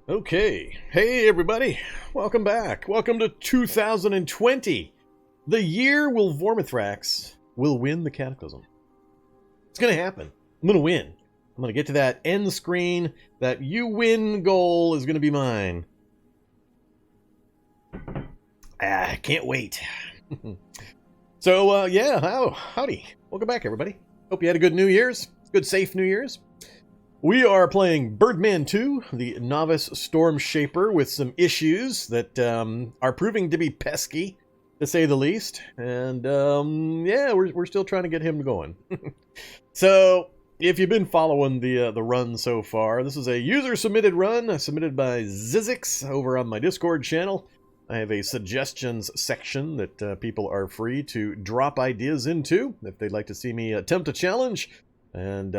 Okay, hey everybody, welcome back. Welcome to 2020. The year Vormithrax will win the Cataclysm. It's gonna happen. I'm gonna win. I'm gonna get to that end screen. That you win goal is gonna be mine. I can't wait. So, yeah, howdy. Welcome back, everybody. Hope you had a good New Year's. Good, safe New Year's. We are playing Birdman 2, the novice Stormshaper, with some issues that are proving to be pesky, to say the least. And, yeah, we're still trying to get him going. So, if you've been following the run so far, this is a user-submitted run, submitted by Zizix over on my Discord channel. I have a suggestions section that people are free to drop ideas into if they'd like to see me attempt a challenge. And,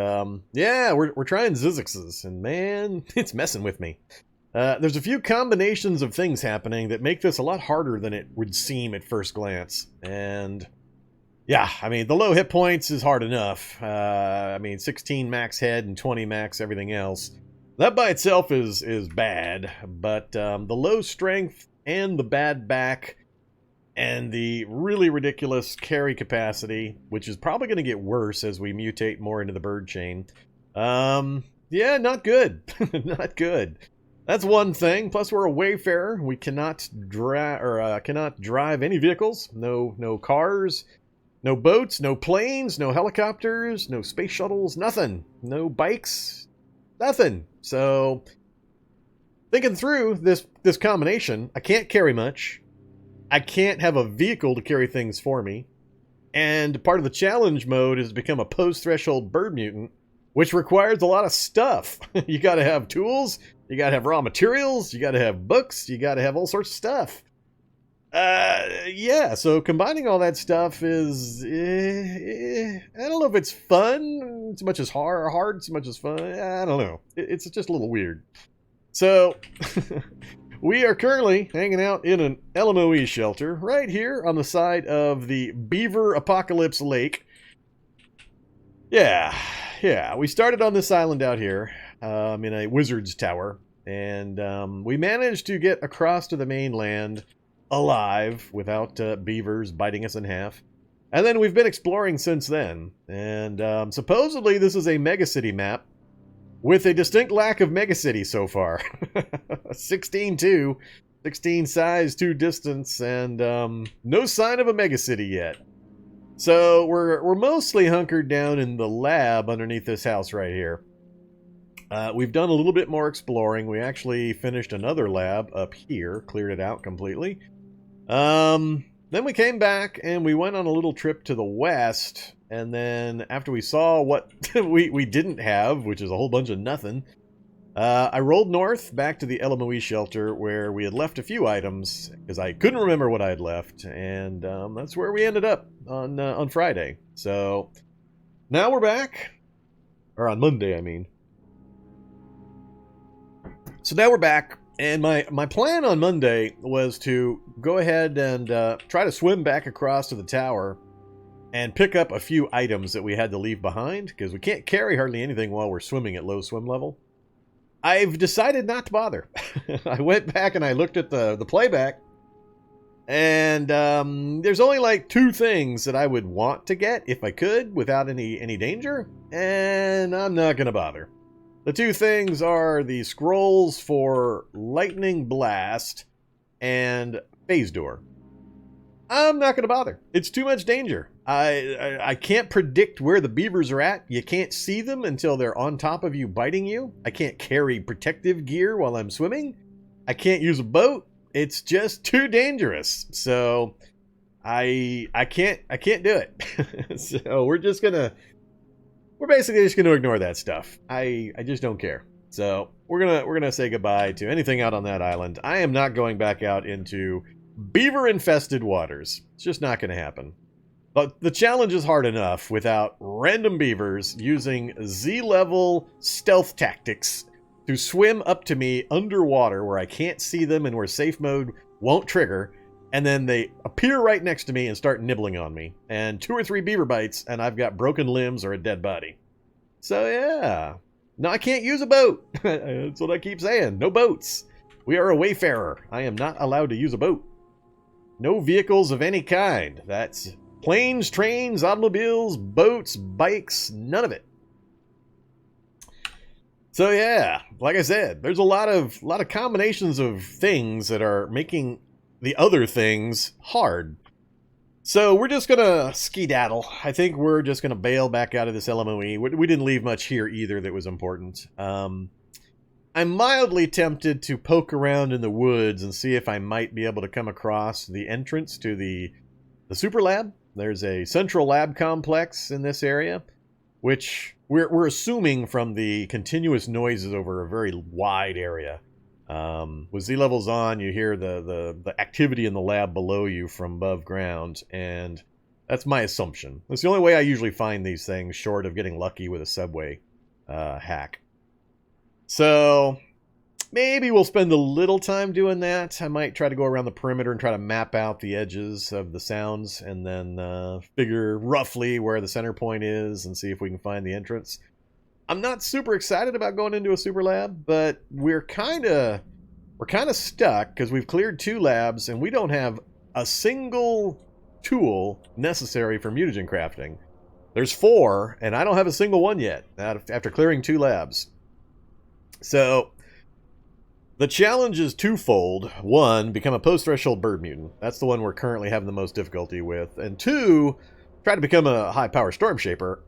yeah, we're trying Zizix's, and man, it's messing with me. There's a few combinations of things happening that make this a lot harder than it would seem at first glance. And, yeah, I mean, the low hit points is hard enough. I mean, 16 max head and 20 max everything else. That by itself is bad, but the low strength and the bad back and the really ridiculous carry capacity, which is probably going to get worse as we mutate more into the bird chain. Yeah, not good. Not good. That's one thing. Plus, we're a wayfarer. We cannot drive any vehicles. No cars, no boats, no planes, no helicopters, no space shuttles, nothing. No bikes, nothing. So, thinking through this combination, I can't carry much. I can't have a vehicle to carry things for me. And part of the challenge mode is to become a post-threshold bird mutant, which requires a lot of stuff. You gotta have tools, you gotta have raw materials, you gotta have books, you gotta have all sorts of stuff. Yeah, so combining all that stuff is... I don't know if it's fun as much as hard as much as fun. I don't know. It's just a little weird. So... We are currently hanging out in an LMOE shelter right here on the side of the Beaver Apocalypse Lake. Yeah, we started on this island out here in a wizard's tower, and we managed to get across to the mainland alive without beavers biting us in half. And then we've been exploring since then, and supposedly this is a megacity map with a distinct lack of megacity so far. 16-2, 16 size, 2 distance, and no sign of a megacity yet. So we're mostly hunkered down in the lab underneath this house right here. We've done a little bit more exploring. We actually finished another lab up here, cleared it out completely. Then we came back and we went on a little trip to the west. And then after we saw what we didn't have, which is a whole bunch of nothing, I rolled north back to the LMOE shelter where we had left a few items because I couldn't remember what I had left. And that's where we ended up on Friday. So now we're back. Or on Monday, I mean. So now we're back. And my plan on Monday was to go ahead and try to swim back across to the tower and pick up a few items that we had to leave behind, because we can't carry hardly anything while we're swimming at low swim level. I've decided not to bother. I went back and I looked at the playback, and there's only like 2 things that I would want to get if I could without any danger, and I'm not going to bother. The 2 things are the scrolls for Lightning Blast and Phase Door. I'm not going to bother. It's too much danger. I can't predict where the beavers are at. You can't see them until they're on top of you biting you. I can't carry protective gear while I'm swimming. I can't use a boat. It's just too dangerous. So I can't do it. So we're basically just gonna ignore that stuff. I just don't care. So we're gonna say goodbye to anything out on that island. I am not going back out into beaver-infested waters. It's just not going to happen. But the challenge is hard enough without random beavers using Z-level stealth tactics to swim up to me underwater where I can't see them and where safe mode won't trigger, and then they appear right next to me and start nibbling on me. And 2 or 3 beaver bites, and I've got broken limbs or a dead body. So yeah, No, I can't use a boat. That's what I keep saying. No boats. We are a wayfarer. I am not allowed to use a boat. No vehicles of any kind. That's planes, trains, automobiles, boats, bikes, none of it. So yeah, like I said, there's a lot of combinations of things that are making the other things hard. So we're just gonna skedaddle. I think we're just gonna bail back out of this LMOE. We didn't leave much here either that was important. I'm mildly tempted to poke around in the woods and see if I might be able to come across the entrance to the super lab. There's a central lab complex in this area, which we're assuming from the continuous noises over a very wide area. With Z levels on, you hear the activity in the lab below you from above ground, and that's my assumption. That's the only way I usually find these things, short of getting lucky with a subway hack. So maybe we'll spend a little time doing that. I might try to go around the perimeter and try to map out the edges of the sounds, and then figure roughly where the center point is and see if we can find the entrance. I'm not super excited about going into a super lab, but we're kind of stuck because we've cleared 2 labs and we don't have a single tool necessary for mutagen crafting. There's 4, and I don't have a single one yet after clearing 2 labs. So the challenge is twofold. 1, become a post-threshold bird mutant. That's the one we're currently having the most difficulty with. And 2, try to become a high-power Stormshaper.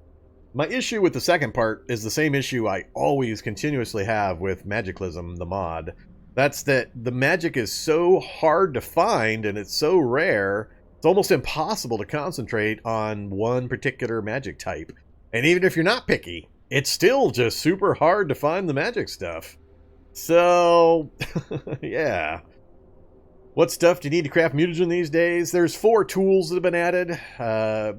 My issue with the second part is the same issue I always continuously have with Magiclysm, the mod. That's that the magic is so hard to find and it's so rare, it's almost impossible to concentrate on one particular magic type. And even if you're not picky, it's still just super hard to find the magic stuff. So, yeah. What stuff do you need to craft mutagen these days? There's 4 tools that have been added.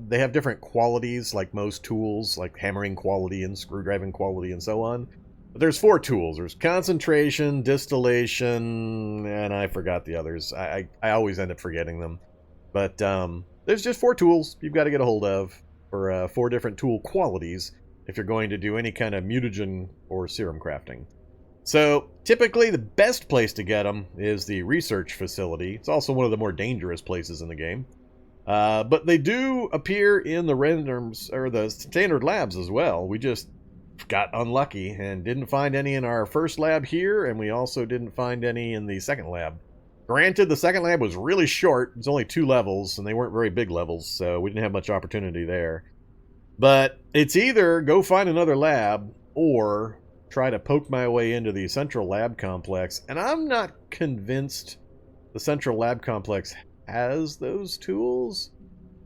They have different qualities, like most tools, like hammering quality and screwdriving quality and so on. But there's 4 tools. There's concentration, distillation, and I forgot the others. I always end up forgetting them. But there's just 4 tools you've got to get a hold of for 4 different tool qualities if you're going to do any kind of mutagen or serum crafting. So, typically the best place to get them is the research facility. It's also one of the more dangerous places in the game. But they do appear in the randoms, or the standard labs as well. We just got unlucky and didn't find any in our first lab here, and we also didn't find any in the second lab. Granted, the second lab was really short. It's only 2 levels, and they weren't very big levels, so we didn't have much opportunity there. But it's either go find another lab, or try to poke my way into the central lab complex, and I'm not convinced the central lab complex has those tools.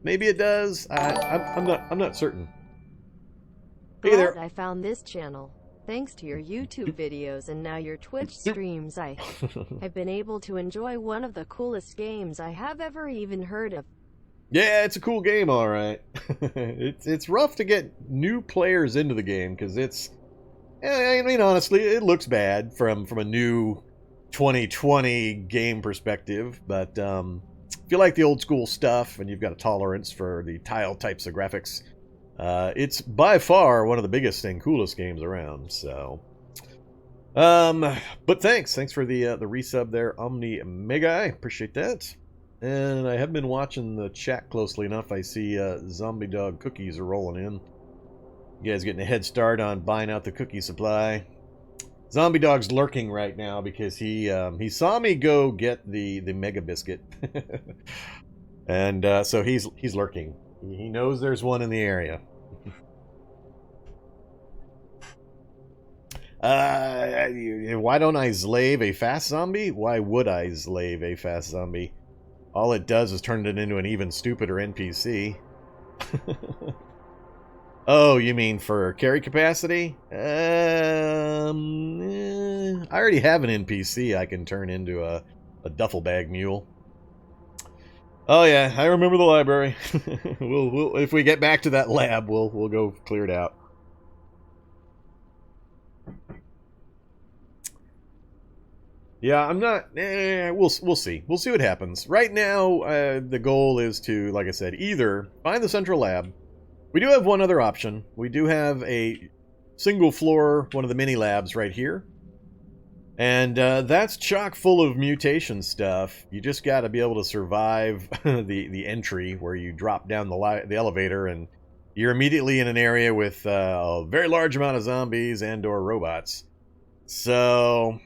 Maybe it does. I'm not certain. Hey there. I found this channel thanks to your YouTube videos and now your Twitch streams. I've been able to enjoy one of the coolest games I have ever even heard of. Yeah, it's a cool game, all right. It's rough to get new players into the game because it's, I mean, honestly, it looks bad from a new 2020 game perspective, but if you like the old school stuff and you've got a tolerance for the tile types of graphics, it's by far one of the biggest and coolest games around. So, but thanks for the resub there, Omni Mega. I appreciate that. And I have been watching the chat closely enough. I see Zombie Dog cookies are rolling in. You guys getting a head start on buying out the cookie supply. Zombie Dog's lurking right now because he saw me go get the Mega Biscuit, and so he's lurking. He knows there's one in the area. Why don't I slave a fast zombie? Why would I slave a fast zombie? All it does is turn it into an even stupider NPC. Oh, you mean for carry capacity? I already have an NPC I can turn into a duffel bag mule. Oh yeah, I remember the library. We'll if we get back to that lab, we'll go clear it out. Yeah, I'm not. We'll see. We'll see what happens. Right now, the goal is to, like I said, either find the central lab. We do have one other option. We do have a single floor, one of the mini labs right here. And that's chock full of mutation stuff. You just got to be able to survive the entry where you drop down the elevator and you're immediately in an area with a very large amount of zombies and or robots. So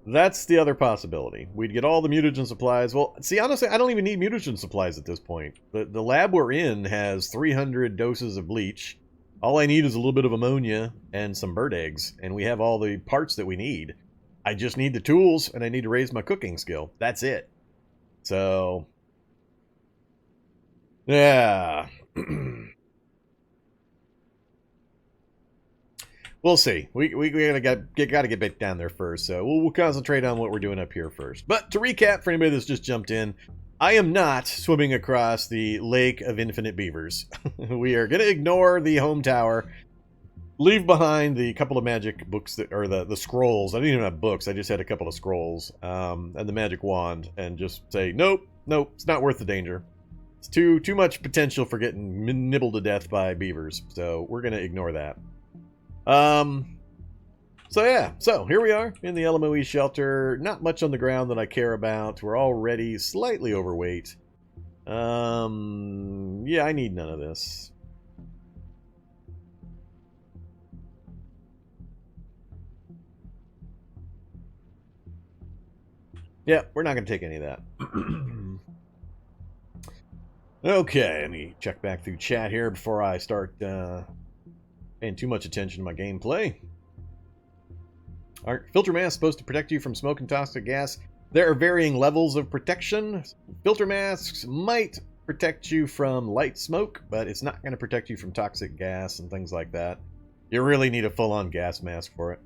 that's the other possibility. We'd get all the mutagen supplies. Well, see, honestly, I don't even need mutagen supplies at this point. The lab we're in has 300 doses of bleach. All I need is a little bit of ammonia and some bird eggs, and we have all the parts that we need. I just need the tools, and I need to raise my cooking skill. That's it. So, yeah. We'll see. We gotta get back down there first, so we'll concentrate on what we're doing up here first. But to recap, for anybody that's just jumped in, I am not swimming across the lake of infinite beavers. We are gonna ignore the home tower, leave behind the couple of magic books that, or the scrolls. I didn't even have books. I just had a couple of scrolls and the magic wand, and just say nope, it's not worth the danger. It's too much potential for getting nibbled to death by beavers, so we're gonna ignore that. So yeah, so here we are in the LMOE shelter. Not much on the ground that I care about. We're already slightly overweight. Yeah, I need none of this. Yeah, we're not going to take any of that. Okay, let me check back through chat here before I start paying too much attention to my gameplay. Aren't filter masks supposed to protect you from smoke and toxic gas? There are varying levels of protection. Filter masks might protect you from light smoke, but it's not going to protect you from toxic gas and things like that. You really need a full-on gas mask for it.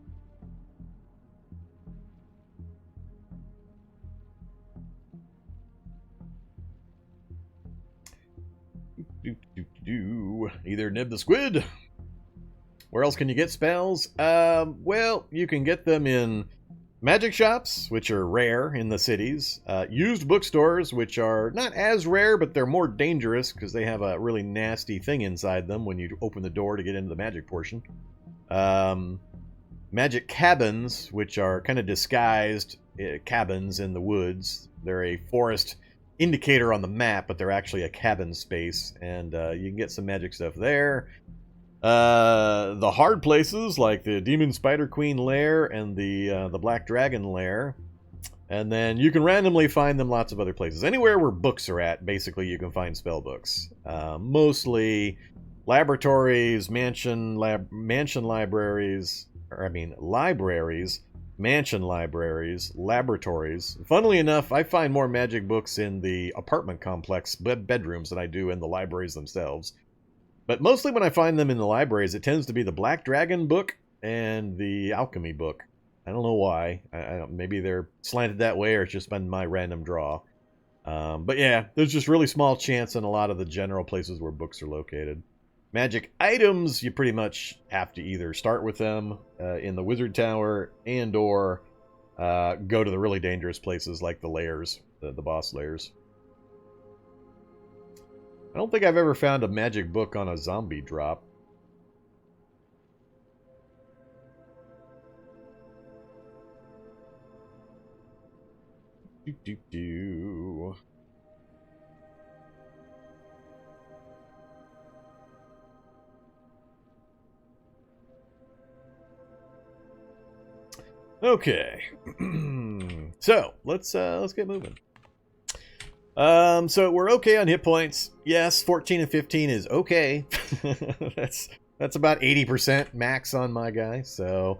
Either nib the squid. Where else can you get spells? Well, you can get them in magic shops, which are rare in the cities. Used bookstores, which are not as rare, but they're more dangerous because they have a really nasty thing inside them when you open the door to get into the magic portion. Magic cabins, which are kind of disguised cabins in the woods. They're a forest indicator on the map, but they're actually a cabin space, and you can get some magic stuff there. The hard places like the Demon Spider Queen lair and the Black Dragon lair, and then you can randomly find them lots of other places. Anywhere where books are at, basically, you can find spell books. Mostly laboratories, libraries, mansion libraries, laboratories. Funnily enough, I find more magic books in the apartment complex bedrooms than I do in the libraries themselves. But mostly when I find them in the libraries, it tends to be the Black Dragon book and the Alchemy book. I don't know why. Maybe they're slanted that way, or it's just been my random draw. But yeah, there's just really small chance in a lot of the general places where books are located. Magic items, you pretty much have to either start with them in the Wizard Tower and or go to the really dangerous places like the lairs, the boss lairs. I don't think I've ever found a magic book on a zombie drop. Okay. So let's get moving. So we're okay on hit points. Yes, 14 and 15 is okay. that's about 80% max on my guy. So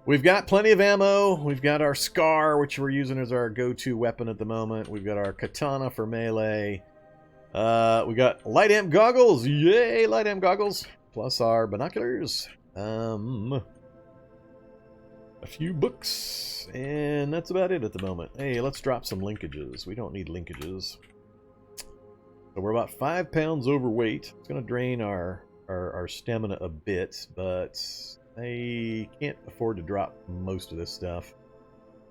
we've got plenty of ammo. We've got our Scar, which we're using as our go-to weapon at the moment. We've got our Katana for melee. We got light amp goggles. Yay, light amp goggles. Plus our binoculars. A few books, and that's about it at the moment. Hey, let's drop some linkages. We don't need linkages. So we're about 5 pounds overweight. It's going to drain our stamina a bit, but I can't afford to drop most of this stuff.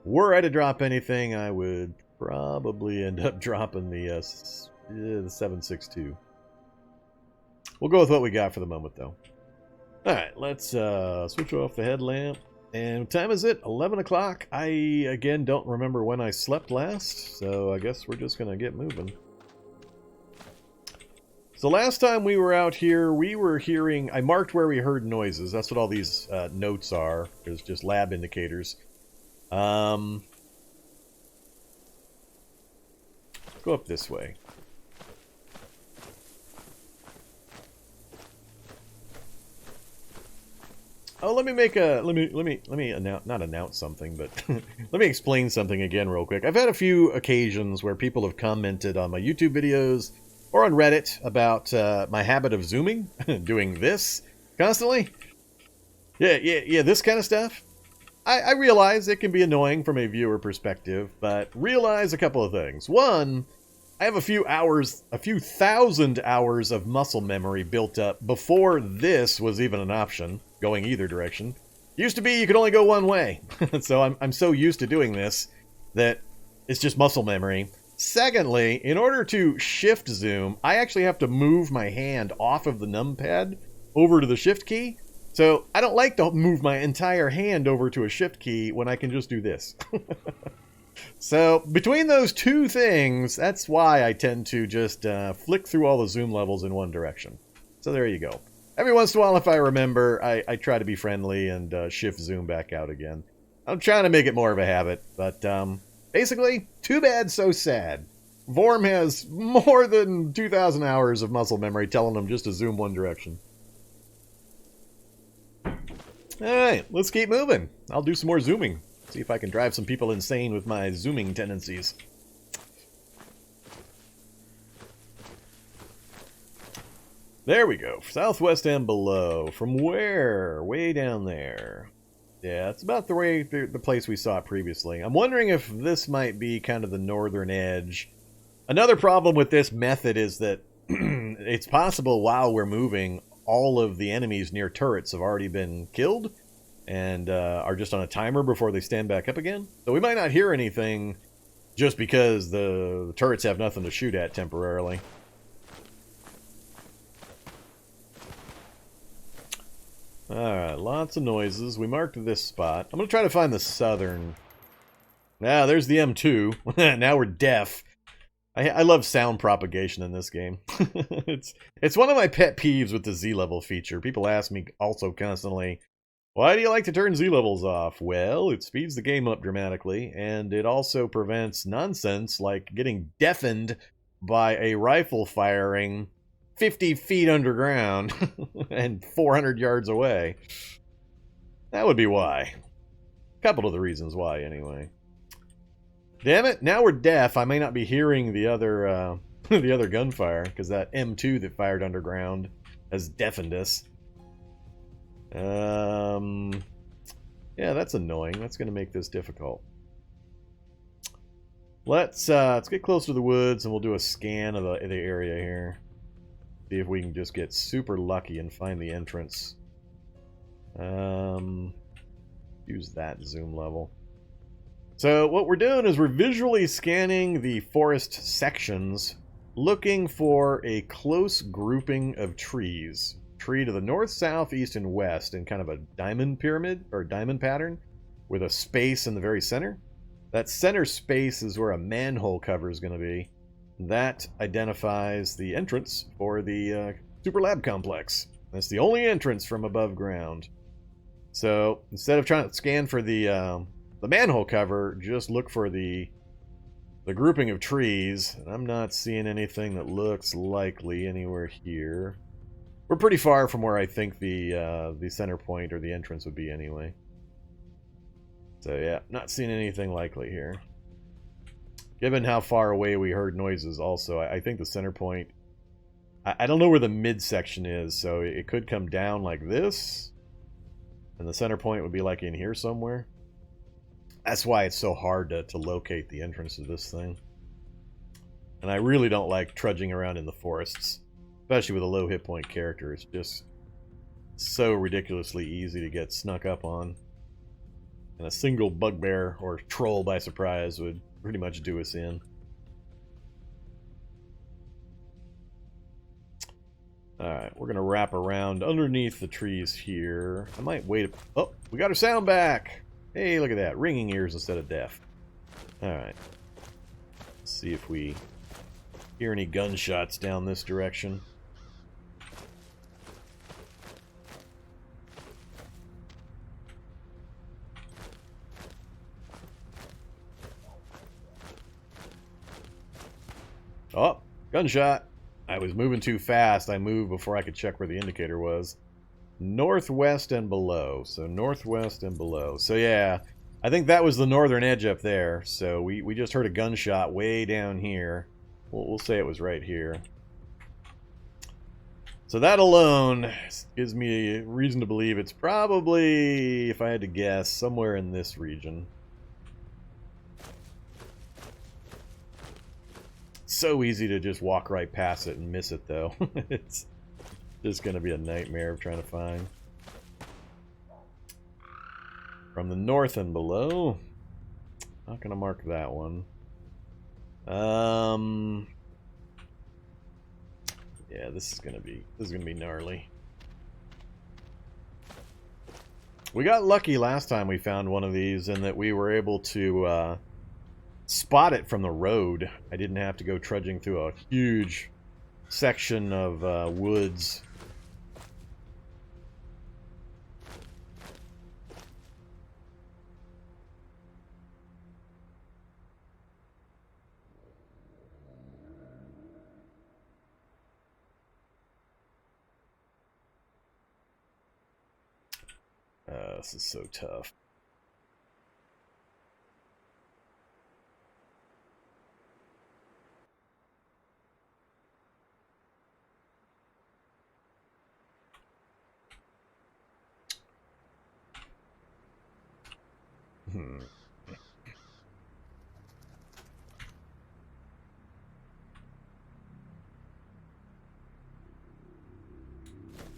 Were I to drop anything, I would probably end up dropping the 762. We'll go with what we got for the moment, though. Alright, let's switch off the headlamp. And what time is it? 11 o'clock. I, again, don't remember when I slept last, so I guess we're just going to get moving. So last time we were out here, we were hearing... I marked where we heard noises. That's what all these notes are. There's just lab indicators. Let's go up this way. Oh, let me make a let me announce, not announce something, but let me explain something again real quick. I've had a few occasions where people have commented on my YouTube videos or on Reddit about my habit of zooming, doing this constantly. Yeah, this kind of stuff. I realize it can be annoying from a viewer perspective, but realize a couple of things. One, I have a few thousand hours of muscle memory built up before this was even an option, going either direction. Used to be you could only go one way. So I'm so used to doing this that it's just muscle memory. Secondly, in order to shift zoom, I actually have to move my hand off of the numpad over to the shift key. So I don't like to move my entire hand over to a shift key when I can just do this. So, between those two things, that's why I tend to just flick through all the zoom levels in one direction. So there you go. Every once in a while, if I remember, I try to be friendly and shift zoom back out again. I'm trying to make it more of a habit, but basically, too bad, so sad. Vorm has more than 2,000 hours of muscle memory telling him just to zoom one direction. Alright, let's keep moving. I'll do some more zooming. See if I can drive some people insane with my zooming tendencies. There we go. Southwest and below. From where? Way down there. Yeah, it's about the place we saw previously. I'm wondering if this might be kind of the northern edge. Another problem with this method is that it's possible while we're moving, all of the enemies near turrets have already been killed. And are just on a timer before they stand back up again. So we might not hear anything just because the turrets have nothing to shoot at temporarily. Alright, lots of noises. We marked this spot. I'm going to try to find the southern... Ah, there's the M2. Now we're deaf. I love sound propagation in this game. It's one of my pet peeves with the Z-level feature. People ask me also constantly... Why do you like to turn Z-levels off? Well, it speeds the game up dramatically, and it also prevents nonsense like getting deafened by a rifle firing 50 feet underground and 400 yards away. That would be why. A couple of the reasons why, anyway. Damn it, now we're deaf. I may not be hearing the other the other gunfire, because that M2 that fired underground has deafened us. Yeah, that's annoying. That's going to make this difficult. Let's get close to the woods and we'll do a scan of the area here. See if we can just get super lucky and find the entrance. Use that zoom level. So what we're doing is we're visually scanning the forest sections, looking for a close grouping of trees. Tree to the north, south, east, and west in kind of a diamond pyramid or diamond pattern with a space in the very center. That center space is where a manhole cover is going to be. That identifies the entrance for the Super Lab Complex. That's the only entrance from above ground. So instead of trying to scan for the manhole cover, just look for the grouping of trees. I'm not seeing anything that looks likely anywhere here. We're pretty far from where I think the center point or the entrance would be anyway. So yeah, not seeing anything likely here. Given how far away we heard noises also, I think the center point... I don't know where the midsection is, so it could come down like this. And the center point would be like in here somewhere. That's why it's so hard to locate the entrance of this thing. And I really don't like trudging around in the forests. Especially with a low hit point character. It's just so ridiculously easy to get snuck up on. And a single bugbear or troll by surprise would pretty much do us in. Alright, we're going to wrap around underneath the trees here. I might wait. Oh, we got our sound back! Hey, look at that. Ringing ears instead of deaf. Alright. Let's see if we hear any gunshots down this direction. Oh, gunshot! I was moving too fast. I moved before I could check where the indicator was. Northwest and below. So northwest and below. So yeah, I think that was the northern edge up there. So we just heard a gunshot way down here. We'll say it was right here. So that alone gives me a reason to believe it's probably, if I had to guess, somewhere in this region. So easy to just walk right past it and miss it, though. It's just going to be a nightmare of trying to find. From the north and below. Not going to mark that one. Yeah, this is gonna be gnarly. We got lucky last time we found one of these in that we were able to spot it from the road. I didn't have to go trudging through a huge section of woods. This is so tough.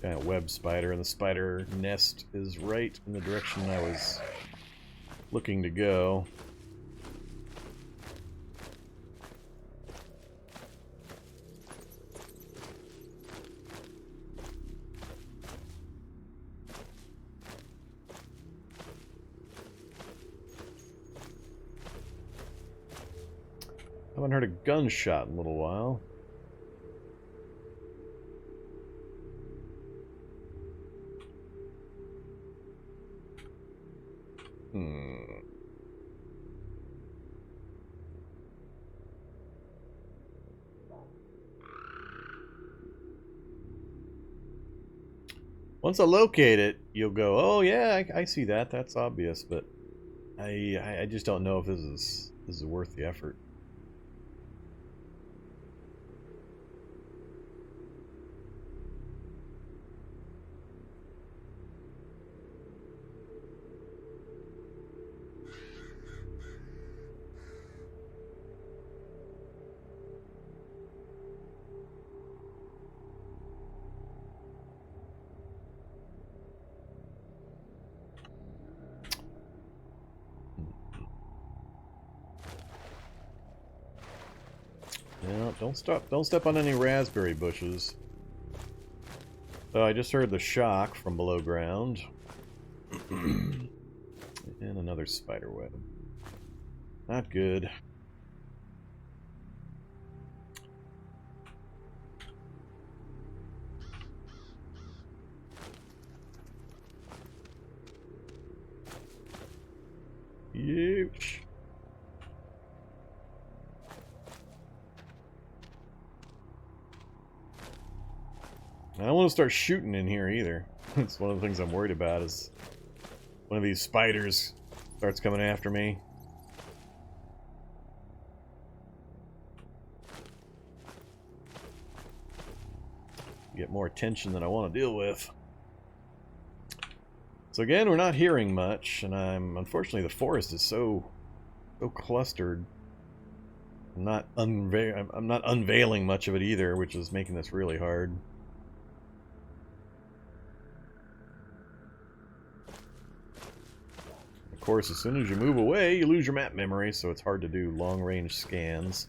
Giant web spider, and the spider nest is right in the direction I was looking to go. Haven't heard a gunshot in a little while. Once I locate it, you'll go, oh yeah, I see that. That's obvious, but I just don't know if this is worth the effort. Yeah, don't step on any raspberry bushes. Oh, I just heard the shock from below ground. And another spider web. Not good. Huge. I don't want to start shooting in here either. It's one of the things I'm worried about is one of these spiders starts coming after me. Get more attention than I want to deal with. So again, we're not hearing much, and unfortunately the forest is so clustered. I'm not unveiling much of it either, which is making this really hard. Of course, as soon as you move away, you lose your map memory, so it's hard to do long-range scans.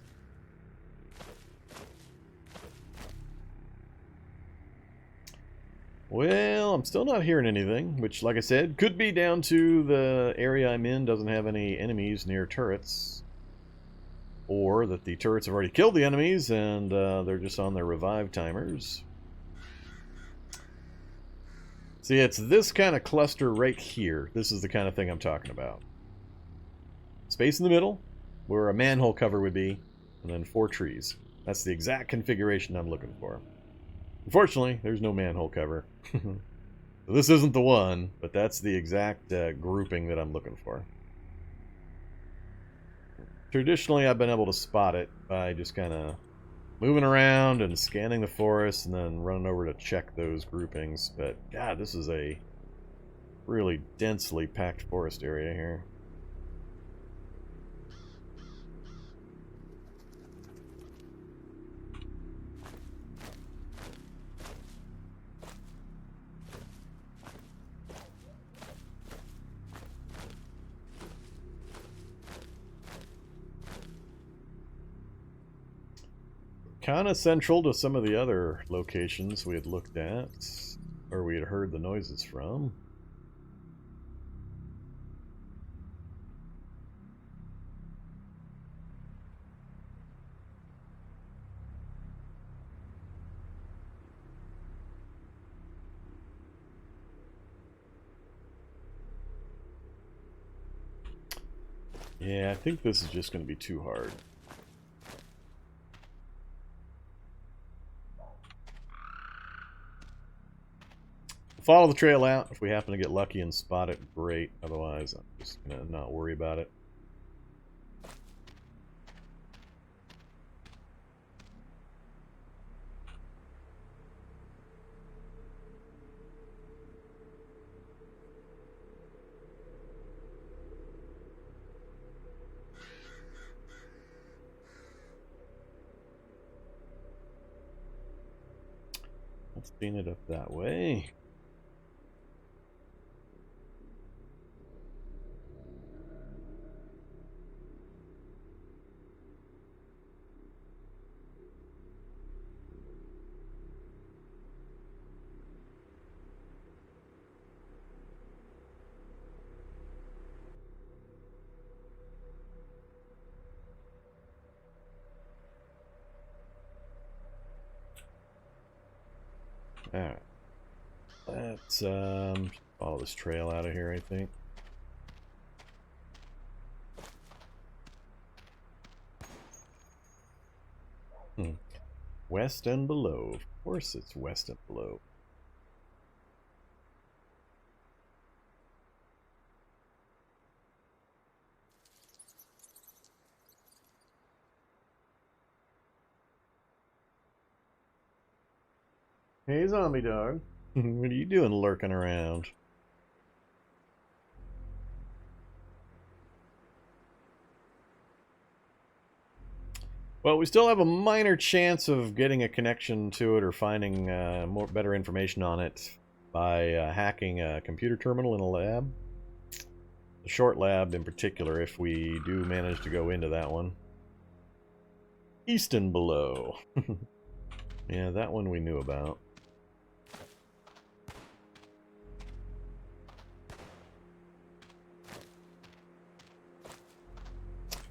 Well, I'm still not hearing anything, which, like I said, could be down to the area I'm in doesn't have any enemies near turrets. Or that the turrets have already killed the enemies and they're just on their revive timers. See, it's this kind of cluster right here. This is the kind of thing I'm talking about. Space in the middle, where a manhole cover would be, and then 4 trees. That's the exact configuration I'm looking for. Unfortunately, there's no manhole cover. So this isn't the one, but that's the exact grouping that I'm looking for. Traditionally, I've been able to spot it by just kind of moving around and scanning the forest and then running over to check those groupings. But, God, this is a really densely packed forest area here. Kind of central to some of the other locations we had looked at, or we had heard the noises from. Yeah, I think this is just going to be too hard. Follow the trail out. If we happen to get lucky and spot it, great. Otherwise, I'm just going to not worry about it. Let's clean it up that way. Alright. Let's follow this trail out of here, I think. West and below. Of course it's west and below. Hey, zombie dog. What are you doing lurking around? Well, we still have a minor chance of getting a connection to it or finding better information on it by hacking a computer terminal in a lab. A short lab in particular, if we do manage to go into that one. East and below. Yeah, that one we knew about.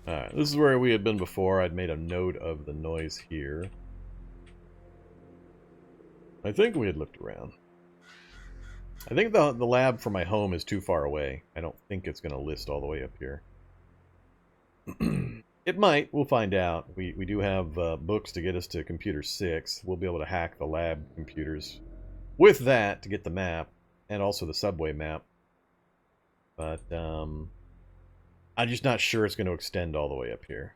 Alright, this is where we had been before. I'd made a note of the noise here. I think we had looked around. I think the lab for my home is too far away. I don't think it's going to list all the way up here. It might. We'll find out. We do have books to get us to computer 6. We'll be able to hack the lab computers with that to get the map, and also the subway map. But, I'm just not sure it's going to extend all the way up here.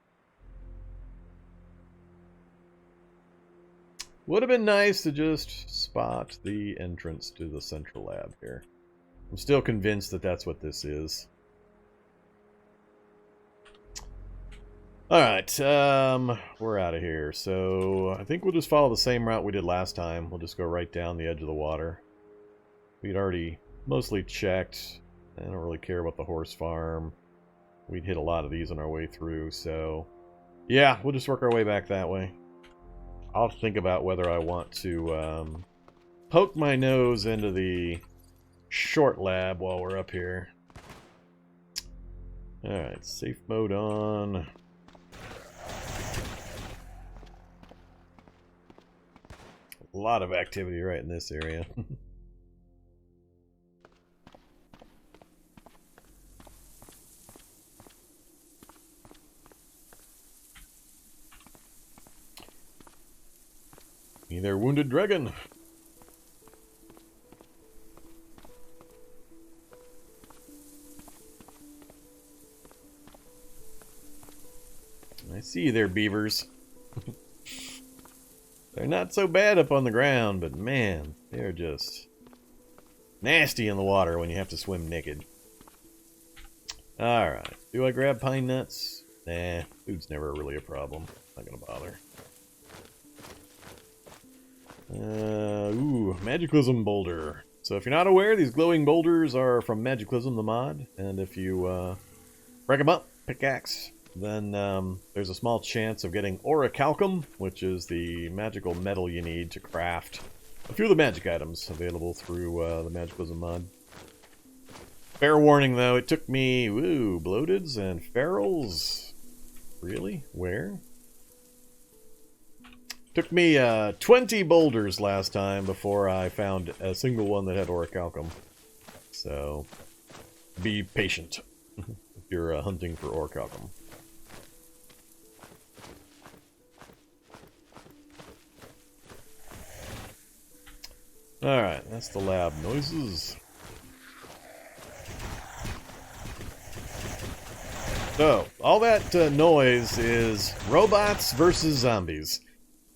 Would have been nice to just spot the entrance to the central lab here. I'm still convinced that that's what this is. Alright, we're out of here. So, I think we'll just follow the same route we did last time. We'll just go right down the edge of the water. We'd already mostly checked. I don't really care about the horse farm. We'd hit a lot of these on our way through, so... yeah, we'll just work our way back that way. I'll think about whether I want to poke my nose into the short lab while we're up here. Alright, safe mode on. A lot of activity right in this area. Hey there, wounded dragon. I see you there, beavers. They're not so bad up on the ground, but man, they're just nasty in the water when you have to swim naked. Alright, do I grab pine nuts? Nah, food's never really a problem. Not gonna bother. Ooh, Magiclysm boulder. So if you're not aware, these glowing boulders are from Magiclysm, the mod, and if you break them up, pickaxe, then there's a small chance of getting orichalcum, which is the magical metal you need to craft a few of the magic items available through the Magiclysm mod. Fair warning though, it took me, woo, bloateds and ferals. Really? Where? Took me 20 boulders last time before I found a single one that had orichalcum. So, be patient if you're hunting for orichalcum. Alright, that's the lab noises. So, all that noise is robots versus zombies.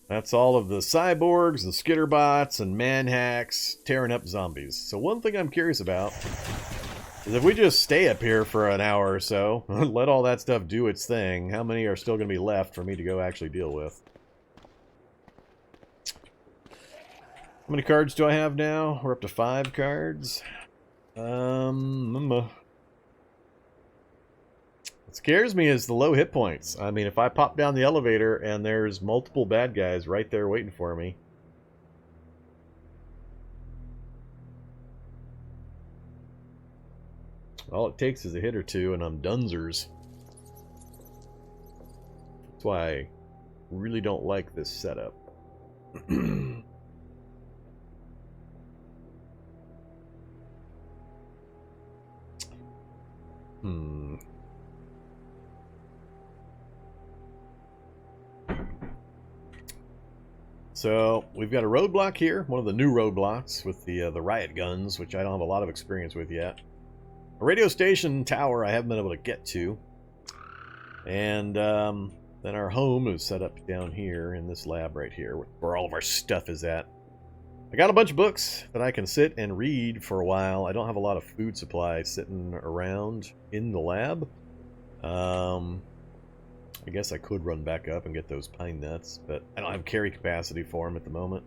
That's all of the cyborgs and skitterbots and manhacks tearing up zombies. So one thing I'm curious about is if we just stay up here for an hour or so, let all that stuff do its thing, how many are still going to be left for me to go actually deal with? How many cards do I have now? We're up to 5 cards. What scares me is the low hit points. I mean, if I pop down the elevator and there's multiple bad guys right there waiting for me. All it takes is a hit or two and I'm dunzers. That's why I really don't like this setup. So, we've got a roadblock here, one of the new roadblocks with the riot guns, which I don't have a lot of experience with yet. A radio station tower I haven't been able to get to. And then our home is set up down here in this lab right here, where all of our stuff is at. I got a bunch of books that I can sit and read for a while. I don't have a lot of food supply sitting around in the lab. I guess I could run back up and get those pine nuts, but I don't have carry capacity for them at the moment.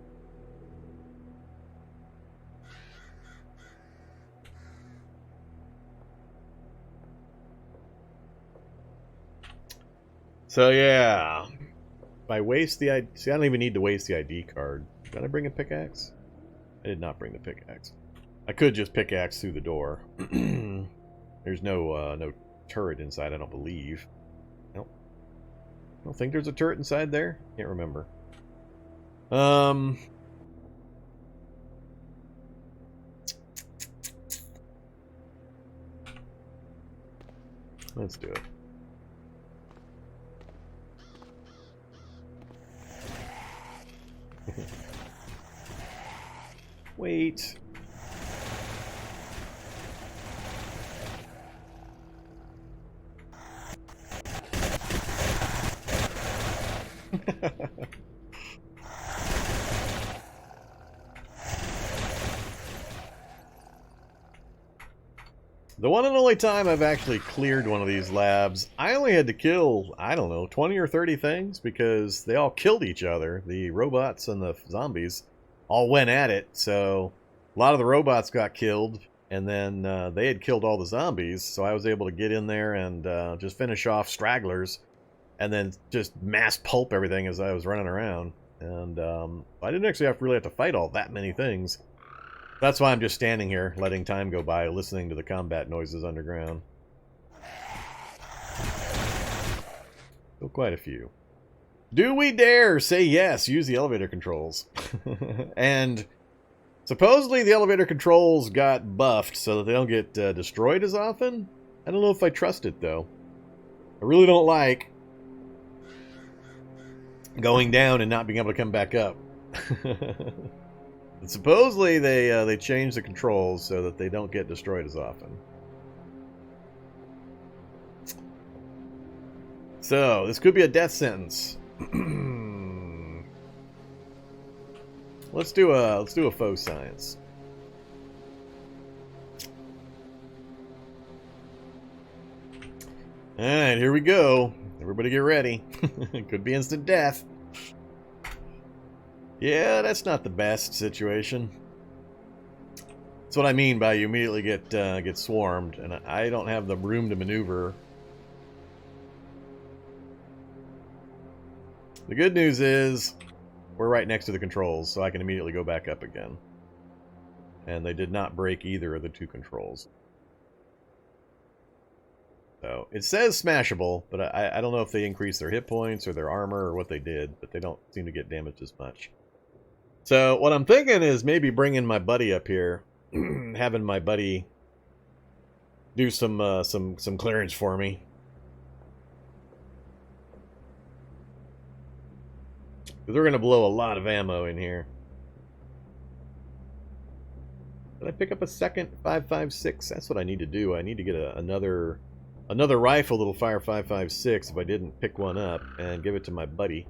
So yeah, if I waste the ID, see, I don't even need to waste the ID card. Did I bring a pickaxe? I did not bring the pickaxe. I could just pickaxe through the door. There's no turret inside, I don't believe. Nope. I don't think there's a turret inside there. Can't remember. Let's do it. Wait. The one and only time I've actually cleared one of these labs, I only had to kill, I don't know, 20 or 30 things because they all killed each other. The robots and the zombies all went at it, so a lot of the robots got killed, and then they had killed all the zombies, so I was able to get in there and just finish off stragglers, and then just mass pulp everything as I was running around. And I didn't actually really have to fight all that many things. That's why I'm just standing here, letting time go by, listening to the combat noises underground. Still quite a few. Do we dare say yes, use the elevator controls? And supposedly the elevator controls got buffed so that they don't get destroyed as often. I don't know if I trust it, though. I really don't like going down and not being able to come back up. And supposedly they changed the controls so that they don't get destroyed as often. So this could be a death sentence. Let's do a faux science. All right, here we go. Everybody get ready. It could be instant death. Yeah, that's not the best situation. That's what I mean by you immediately get swarmed, and I don't have the room to maneuver. The good news is we're right next to the controls, so I can immediately go back up again. And they did not break either of the two controls. So it says smashable, but I don't know if they increased their hit points or their armor or what they did, but they don't seem to get damaged as much. So what I'm thinking is maybe bringing my buddy up here, having my buddy do some clearance for me. Because we're going to blow a lot of ammo in here. Did I pick up a second 5.56? That's what I need to do. I need to get another rifle that'll fire 5.56 if I didn't pick one up, and give it to my buddy.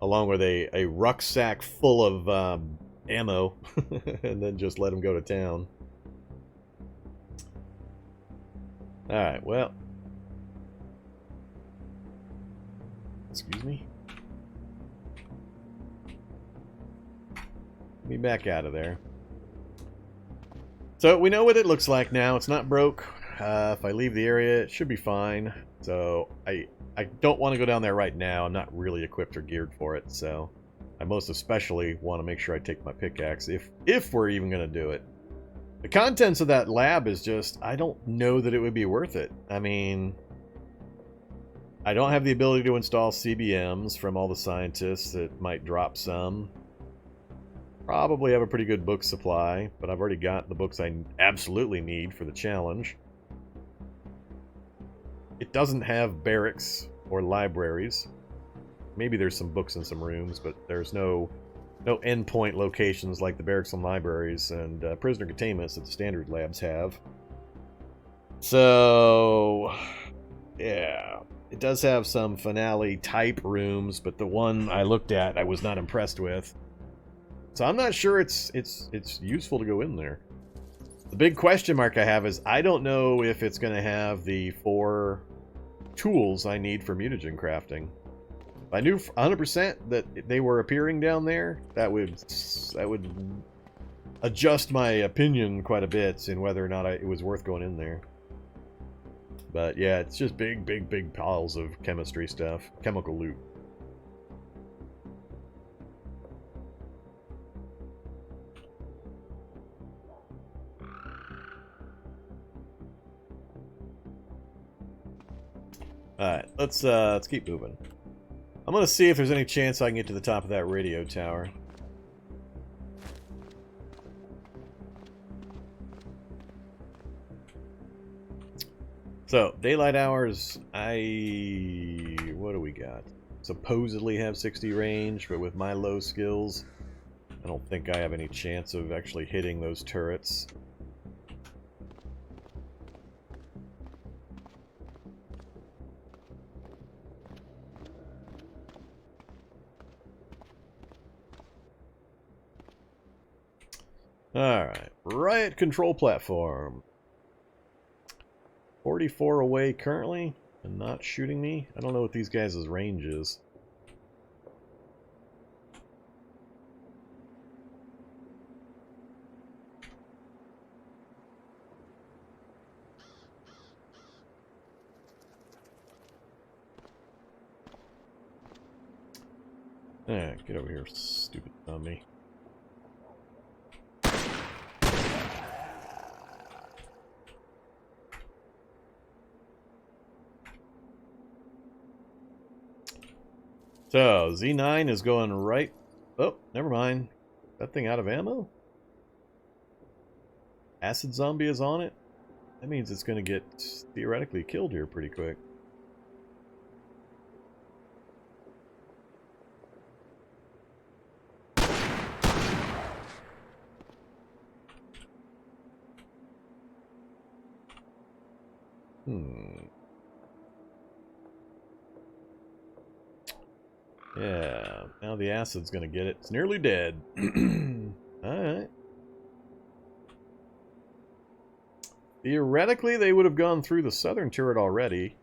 Along with a rucksack full of ammo, and then just let him go to town. Alright, well. Excuse me. Let me back out of there. So, we know what it looks like now. It's not broke. If I leave the area, it should be fine. So, I don't want to go down there right now. I'm not really equipped or geared for it, so I most especially want to make sure I take my pickaxe if we're even going to do it. The contents of that lab is just, I don't know that it would be worth it. I mean, I don't have the ability to install CBMs from all the scientists. It might drop some. Probably have a pretty good book supply, but I've already got the books I absolutely need for the challenge. It doesn't have barracks or libraries. Maybe there's some books in some rooms, but there's no endpoint locations like the barracks and libraries and prisoner containments that the standard labs have. So, yeah. It does have some finale type rooms, but the one I looked at I was not impressed with. So I'm not sure it's useful to go in there. The big question mark I have is I don't know if it's going to have the 4 tools I need for mutagen crafting. If I knew 100% that they were appearing down there, that would adjust my opinion quite a bit in whether or not it was worth going in there. But yeah, it's just big piles of chemistry stuff, chemical loot. Alright, let's keep moving. I'm gonna see if there's any chance I can get to the top of that radio tower. So, daylight hours, what do we got? Supposedly have 60 range, but with my low skills, I don't think I have any chance of actually hitting those turrets. Alright, riot control platform. 44 away currently, and not shooting me. I don't know what these guys' range is. Get over here, stupid zombie. So, Z9 is going right... Oh, never mind. That thing out of ammo? Acid zombie is on it? That means it's going to get theoretically killed here pretty quick. Yeah, now the acid's gonna get it. It's nearly dead. Alright. Theoretically, they would have gone through the southern turret already.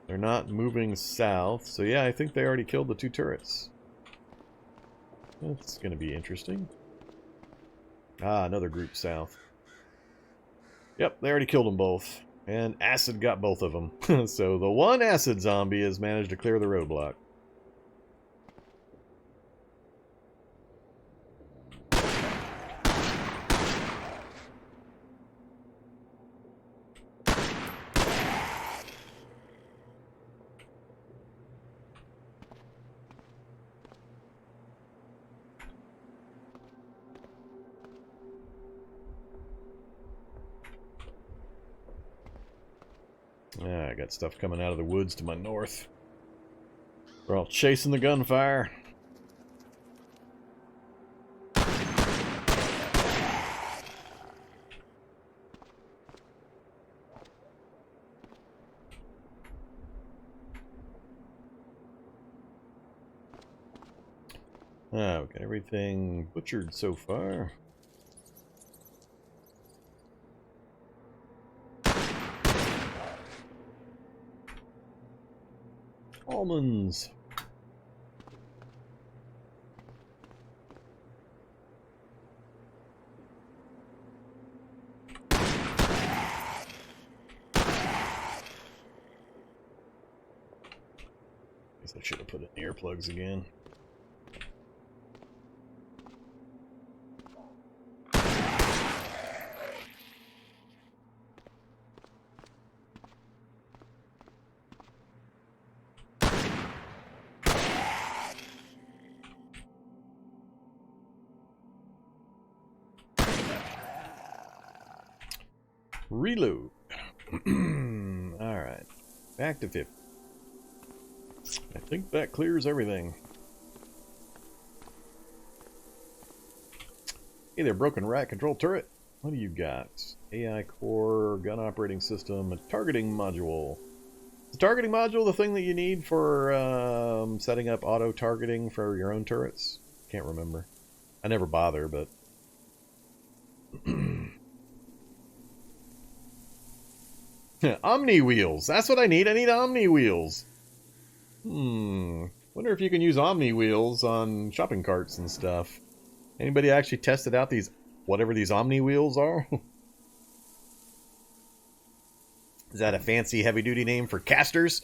They're not moving south, so yeah, I think they already killed the two turrets. That's gonna be interesting. Ah, another group south. Yep, they already killed them both. And acid got both of them. So the one acid zombie has managed to clear the roadblock. Yeah, I got stuff coming out of the woods to my north. We're all chasing the gunfire. Ah, we got everything butchered so far. Almonds. Guess I should have put in the earplugs again. Reload. Alright. Back to 50. I think that clears everything. Hey there, Broken Rat Control Turret. What do you got? AI core, gun operating system, a targeting module. Is the targeting module the thing that you need for setting up auto-targeting for your own turrets? Can't remember. I never bother, but... Omni wheels. That's what I need. I need Omni wheels. Wonder if you can use Omni wheels on shopping carts and stuff. Anybody actually tested out these, whatever these Omni wheels are? Is that a fancy heavy-duty name for casters?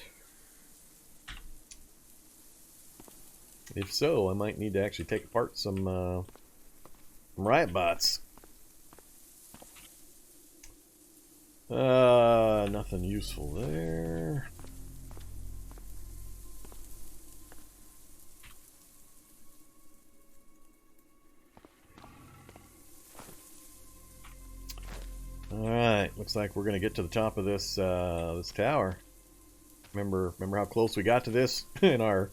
If so, I might need to actually take apart some riot bots. Nothing useful there. Alright, looks like we're gonna get to the top of this this tower. Remember how close we got to this in our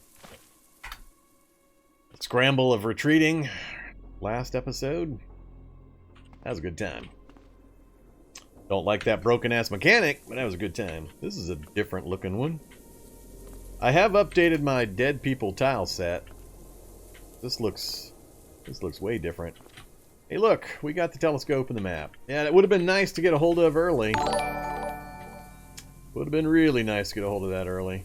scramble of retreating last episode? That was a good time. Don't like that broken-ass mechanic, but that was a good time. This is a different looking one. I have updated my dead people tile set. This looks way different. Hey look, we got the telescope and the map. Yeah, it would have been nice to get a hold of early. Would have been really nice to get a hold of that early.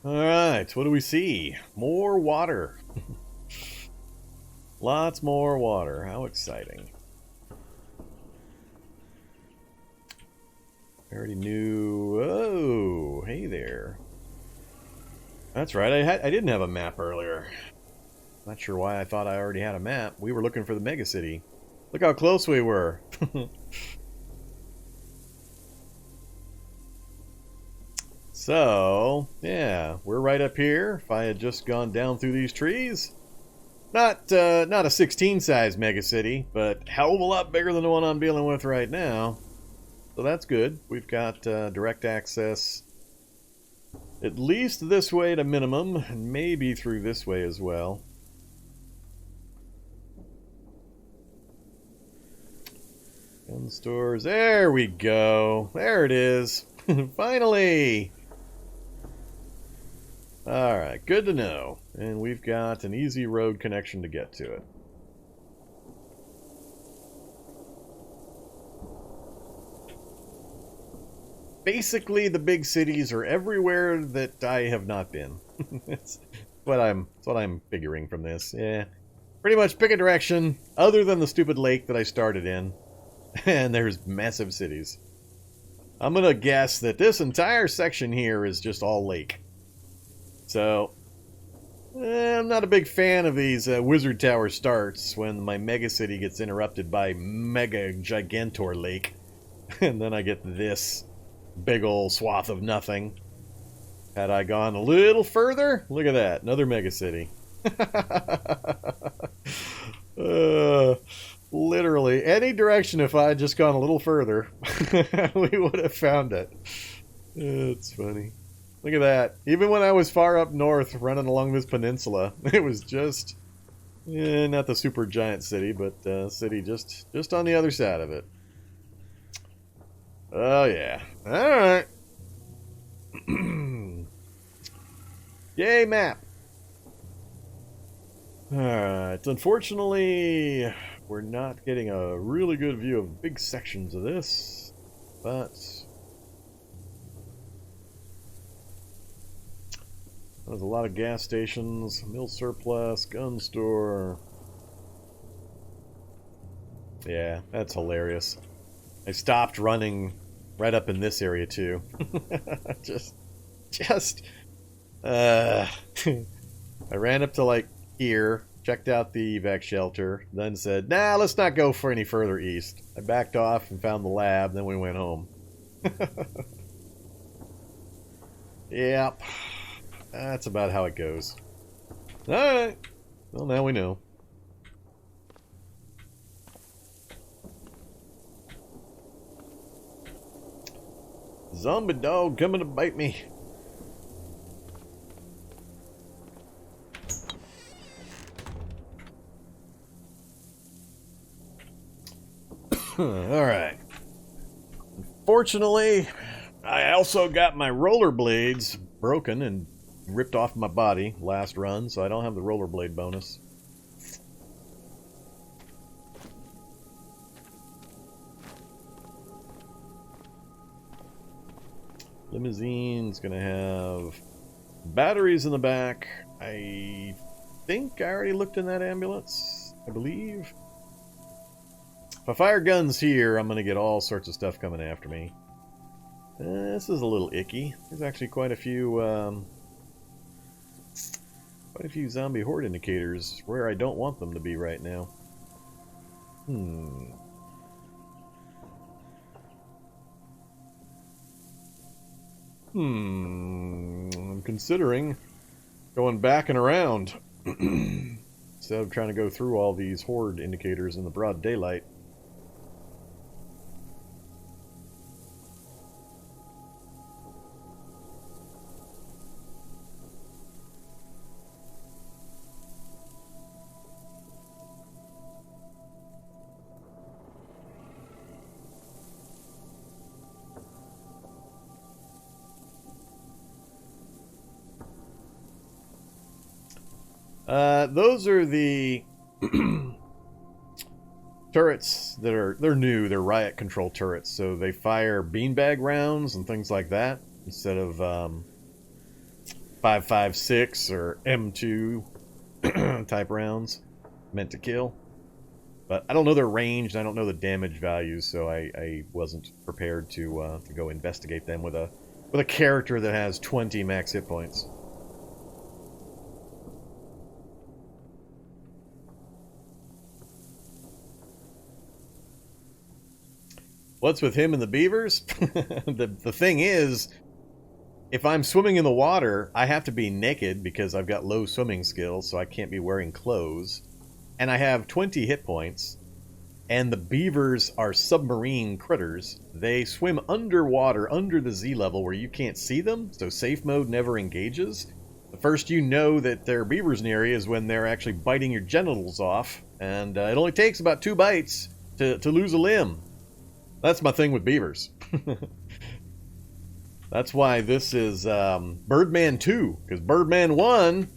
Alright, what do we see? More water. Lots more water. How exciting. I already knew... Oh, hey there. That's right, I didn't have a map earlier. Not sure why I thought I already had a map. We were looking for the mega city. Look how close we were. So, yeah, we're right up here. If I had just gone down through these trees... Not a 16-size mega city, but hell of a lot bigger than the one I'm dealing with right now. So that's good. We've got direct access at least this way at a minimum, and maybe through this way as well. Gun stores. There we go. There it is. Finally! Alright, good to know. And we've got an easy road connection to get to it. Basically, the big cities are everywhere that I have not been. That's what I'm figuring from this. Yeah. Pretty much pick a direction, other than the stupid lake that I started in. And there's massive cities. I'm gonna guess that this entire section here is just all lake. So, I'm not a big fan of these wizard tower starts when my mega city gets interrupted by mega gigantor lake. And then I get this big old swath of nothing. Had I gone a little further, look at that, another mega city. Literally, any direction if I had just gone a little further, we would have found it. It's funny. Look at that. Even when I was far up north running along this peninsula, it was just, not the super giant city, but city just on the other side of it. Oh, yeah. Alright. Yay, map. Alright. Unfortunately, we're not getting a really good view of big sections of this, but there's a lot of gas stations, mill surplus, gun store. Yeah, that's hilarious. I stopped running right up in this area too. I ran up to like here, checked out the evac shelter, then said, nah, let's not go for any further east. I backed off and found the lab, then we went home. Yep. That's about how it goes. Alright. Well, now we know. Zombie dog coming to bite me. Alright. Unfortunately, I also got my rollerblades broken and ripped off my body last run, so I don't have the rollerblade bonus. Limousine's gonna have batteries in the back. I think I already looked in that ambulance, I believe. If I fire guns here, I'm gonna get all sorts of stuff coming after me. This is a little icky. There's actually quite a few zombie horde indicators where I don't want them to be right now. I'm considering going back and around instead of trying to go through all these horde indicators in the broad daylight. Those are the turrets that they're new. They're riot control turrets, so they fire beanbag rounds and things like that instead of 5.56 or M2 type rounds. meant to kill. But I don't know their range, and I don't know the damage values, so I wasn't prepared to go investigate them with a character that has 20 max hit points. What's with him and the beavers? The thing is, if I'm swimming in the water, I have to be naked because I've got low swimming skills, so I can't be wearing clothes. And I have 20 hit points. And the beavers are submarine critters. They swim underwater, under the Z level, where you can't see them, so safe mode never engages. The first you know that there are beavers near you is when they're actually biting your genitals off. And it only takes about 2 bites to lose a limb. That's my thing with beavers. That's why this is Birdman 2, because Birdman 1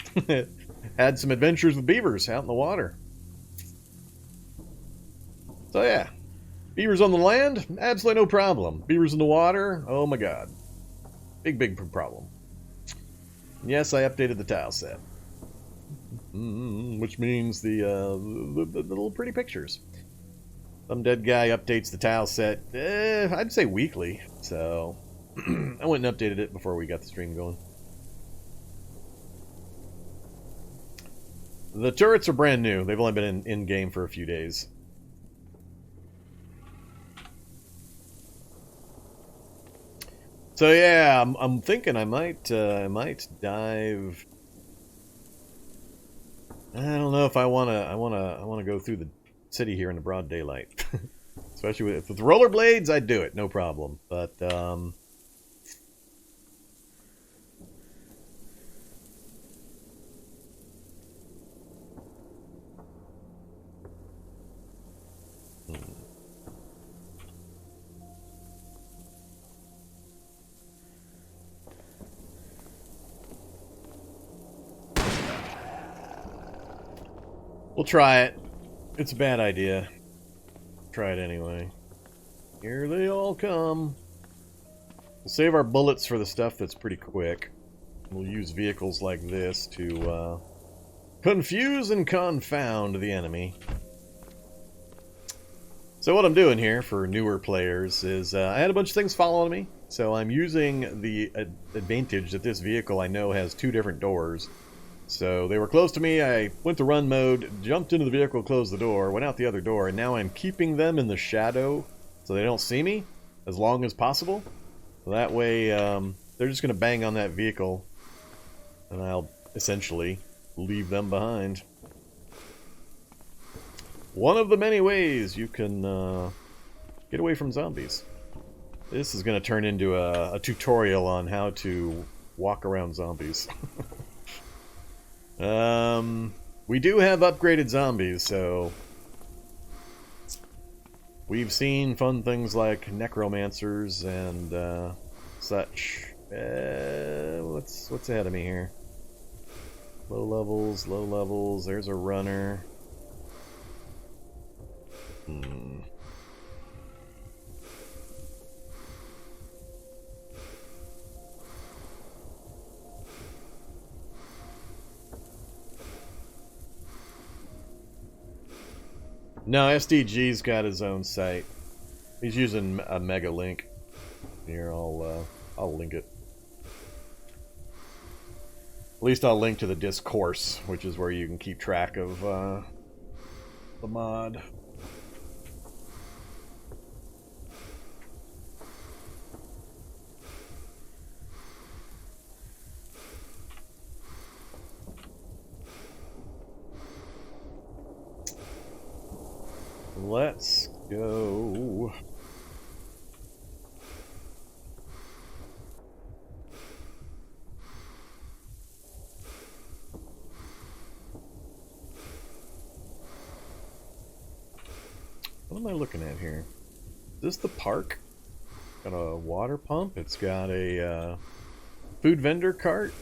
had some adventures with beavers out in the water. So yeah, beavers on the land, absolutely no problem. Beavers in the water, oh my god. Big, big problem. Yes, I updated the tile set. Which means the little pretty pictures. Some dead guy updates the tile set, I'd say weekly, so I went and updated it before we got the stream going. The turrets are brand new. They've only been in game for a few days. So yeah, I'm thinking I might dive. I don't know if I wanna go through the city here in the broad daylight. Especially with rollerblades, I'd do it, no problem. But we'll try it. It's a bad idea. Try it anyway. Here they all come. We'll save our bullets for the stuff that's pretty quick. We'll use vehicles like this to confuse and confound the enemy. So what I'm doing here for newer players is I had a bunch of things following me. So I'm using the advantage that this vehicle I know has 2 different doors. So they were close to me, I went to run mode, jumped into the vehicle, closed the door, went out the other door, and now I'm keeping them in the shadow so they don't see me as long as possible. So that way they're just going to bang on that vehicle and I'll essentially leave them behind. One of the many ways you can get away from zombies. This is going to turn into a tutorial on how to walk around zombies. We do have upgraded zombies, so we've seen fun things like necromancers and such. What's ahead of me here? Low levels, low levels. There's a runner. No, SDG's got his own site. He's using a mega link. Here, I'll link it. At least I'll link to the discourse, which is where you can keep track of the mod. Let's go. What am I looking at here? Is this the park? Got a water pump. It's got a food vendor cart.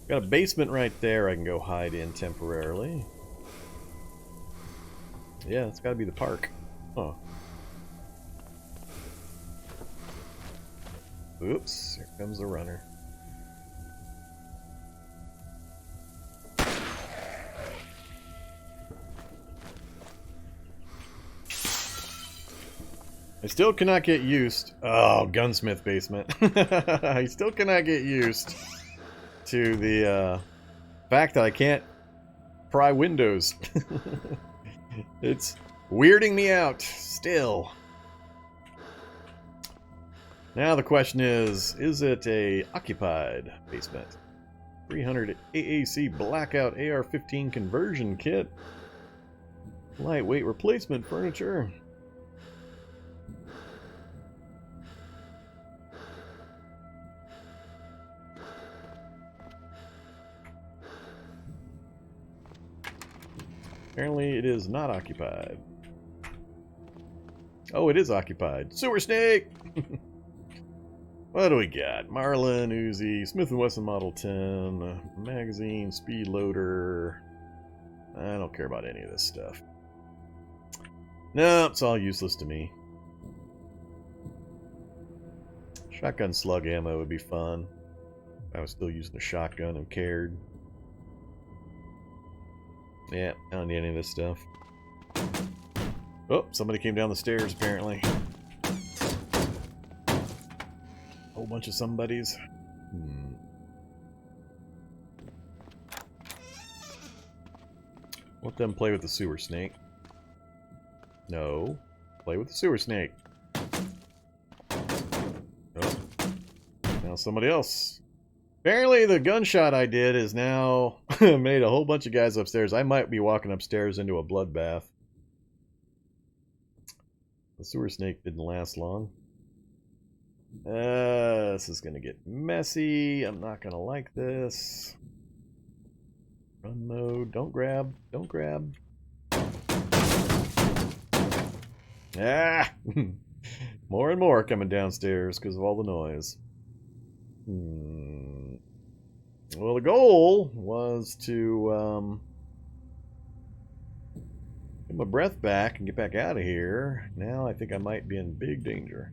Got a basement right there I can go hide in temporarily. Yeah, it's got to be the park. Huh. Oops, here comes the runner. still cannot get used... Oh, gunsmith basement. I still cannot get used to the fact that I can't pry windows. It's weirding me out still. Now the question is it a occupied basement? 300 AAC Blackout AR-15 conversion kit. Lightweight replacement furniture. Apparently it is not occupied. Oh, it is occupied. Sewer snake! What do we got? Marlin, Uzi, Smith & Wesson Model 10, magazine, speed loader. I don't care about any of this stuff. No, it's all useless to me. Shotgun slug ammo would be fun. If I was still using a shotgun and cared. Yeah, I don't need any of this stuff. Oh, somebody came down the stairs apparently. Whole bunch of somebodies. Let them play with the sewer snake. No. Play with the sewer snake. Oh. Now somebody else. Apparently the gunshot I did is now made a whole bunch of guys upstairs. I might be walking upstairs into a bloodbath. The sewer snake didn't last long. This is gonna get messy. I'm not gonna like this. Run mode. Don't grab. Don't grab. Ah! More and more coming downstairs because of all the noise. Well, the goal was to get my breath back and get back out of here. Now I think I might be in big danger.